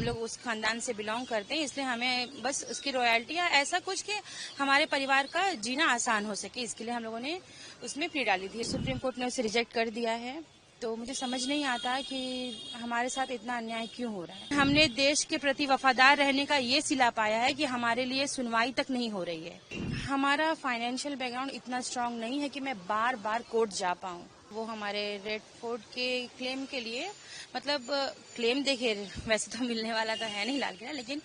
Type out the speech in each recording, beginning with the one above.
लोग उस खानदान से बिलोंग करते हैं, इसलिए हमें बस उसकी रॉयल्टी या ऐसा कुछ कि हमारे परिवार का जीना आसान हो सके, इसके लिए हम लोगों ने उसमें प्ली डाली थी। सुप्रीम कोर्ट ने उसे रिजेक्ट कर दिया है। तो मुझे समझ नहीं आता कि हमारे साथ इतना अन्याय क्यों हो रहा है। हमने देश के प्रति वफादार रहने का ये सिला पाया है कि हमारे लिए सुनवाई तक नहीं हो रही है। हमारा फाइनेंशियल बैकग्राउंड इतना स्ट्रांग नहीं है कि मैं बार बार कोर्ट जा पाऊं। वो हमारे रेड फोर्ट के क्लेम के लिए, मतलब क्लेम देखिए वैसे तो मिलने वाला तो है नहीं लाल किला, लेकिन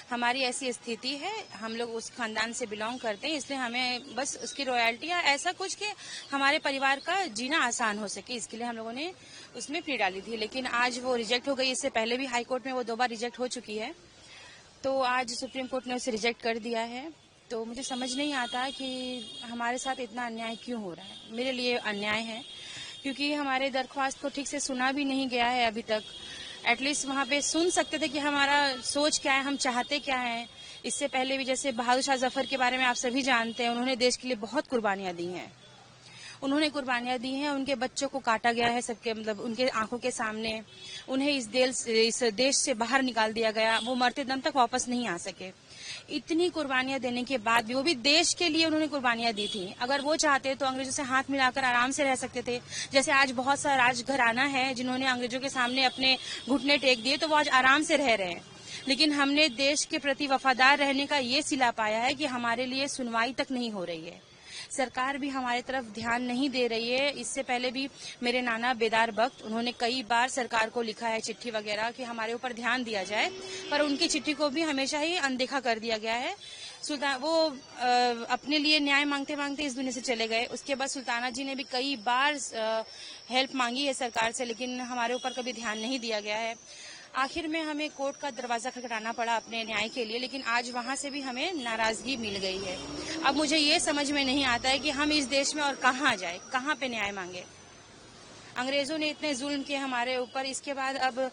हमारी ऐसी स्थिति है, हम लोग उस खानदान से बिलोंग करते हैं, इसलिए हमें बस उसकी रॉयल्टी या ऐसा कुछ कि हमारे परिवार का जीना आसान हो सके, इसके लिए हम लोगों ने उसमें प्ली डाली थी। लेकिन आज वो रिजेक्ट हो गई। इससे पहले भी हाई कोर्ट में वो 2 बार रिजेक्ट हो चुकी है, तो आज सुप्रीम कोर्ट ने उसे रिजेक्ट कर दिया है। तो मुझे समझ नहीं आता कि हमारे साथ इतना अन्याय क्यों हो रहा है। मेरे लिए अन्याय है क्योंकि हमारे दरख्वास्त को ठीक से सुना भी नहीं गया है अभी तक। एटलीस्ट वहाँ पे सुन सकते थे कि हमारा सोच क्या है, हम चाहते क्या हैं। इससे पहले भी जैसे बहादुर शाह जफर के बारे में आप सभी जानते हैं, उन्होंने देश के लिए बहुत कुर्बानियां दी हैं। उनके बच्चों को काटा गया है सबके, मतलब उनके आंखों के सामने। उन्हें इस देश से बाहर निकाल दिया गया। वो मरते दम तक वापस नहीं आ सके। इतनी कुर्बानियां देने के बाद भी, वो भी देश के लिए उन्होंने कुर्बानियां दी थी। अगर वो चाहते तो अंग्रेजों से हाथ मिलाकर आराम से रह सकते थे। जैसे आज बहुत सा राजघराना है जिन्होंने अंग्रेजों के सामने अपने घुटने टेक दिए, तो वो आज आराम से रह रहे हैं। लेकिन हमने देश के प्रति वफादार रहने का ये सिला पाया है कि हमारे लिए सुनवाई तक नहीं हो रही है। सरकार भी हमारी तरफ ध्यान नहीं दे रही है। इससे पहले भी मेरे नाना बेदार बख्त, उन्होंने कई बार सरकार को लिखा है चिट्ठी वगैरह कि हमारे ऊपर ध्यान दिया जाए, पर उनकी चिट्ठी को भी हमेशा ही अनदेखा कर दिया गया है। वो अपने लिए न्याय मांगते मांगते इस दुनिया से चले गए। उसके बाद सुल्ताना जी ने भी कई बार हेल्प मांगी है सरकार से, लेकिन हमारे ऊपर कभी ध्यान नहीं दिया गया है। आखिर में हमें कोर्ट का दरवाजा खटखटाना पड़ा अपने न्याय के लिए, लेकिन आज वहां से भी हमें नाराजगी मिल गई है। अब मुझे ये समझ में नहीं आता है कि हम इस देश में और कहाँ जाए, कहाँ पे न्याय मांगे। अंग्रेजों ने इतने जुल्म किए हमारे ऊपर, इसके बाद अब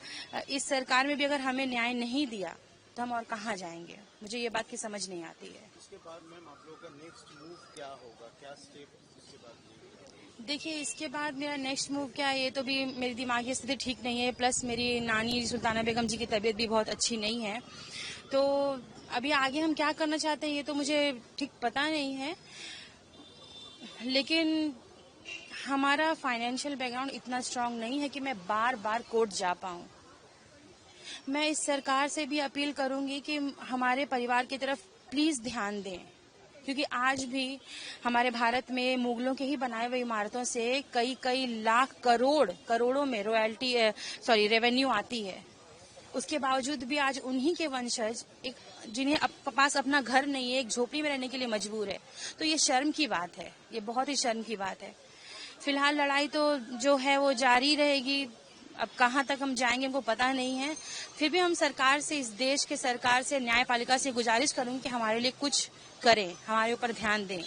इस सरकार में भी अगर हमें न्याय नहीं दिया तो हम और कहाँ जाएंगे। मुझे ये बात की समझ नहीं आती है। इसके बाद मैम आप लोगों का नेक्स्ट मूव क्या होगा, क्या स्टेप इसके बाद? देखिए, इसके बाद मेरा नेक्स्ट मूव क्या है, ये तो भी मेरी दिमागी स्थिति ठीक नहीं है, प्लस मेरी नानी सुल्ताना बेगम जी की तबीयत भी बहुत अच्छी नहीं है। तो अभी आगे हम क्या करना चाहते हैं ये तो मुझे ठीक पता नहीं है, लेकिन हमारा फाइनेंशियल बैकग्राउंड इतना स्ट्रांग नहीं है कि मैं बार बार कोर्ट जा पाऊं। मैं इस सरकार से भी अपील करूंगी कि हमारे परिवार की तरफ प्लीज ध्यान दें, क्योंकि आज भी हमारे भारत में मुगलों के ही बनाए हुए इमारतों से कई लाख करोड़ों में रेवेन्यू आती है। उसके बावजूद भी आज उन्हीं के वंशज जिन्हें पास अपना घर नहीं है, एक झोपड़ी में रहने के लिए मजबूर है। तो ये शर्म की बात है, ये बहुत ही शर्म की बात है। फिलहाल लड़ाई तो जो है वो जारी रहेगी। अब कहाँ तक हम जाएंगे हमको पता नहीं है। फिर भी हम सरकार से, इस देश के सरकार से, न्यायपालिका से गुजारिश करूंगी कि हमारे लिए कुछ करें, हमारे ऊपर ध्यान दें।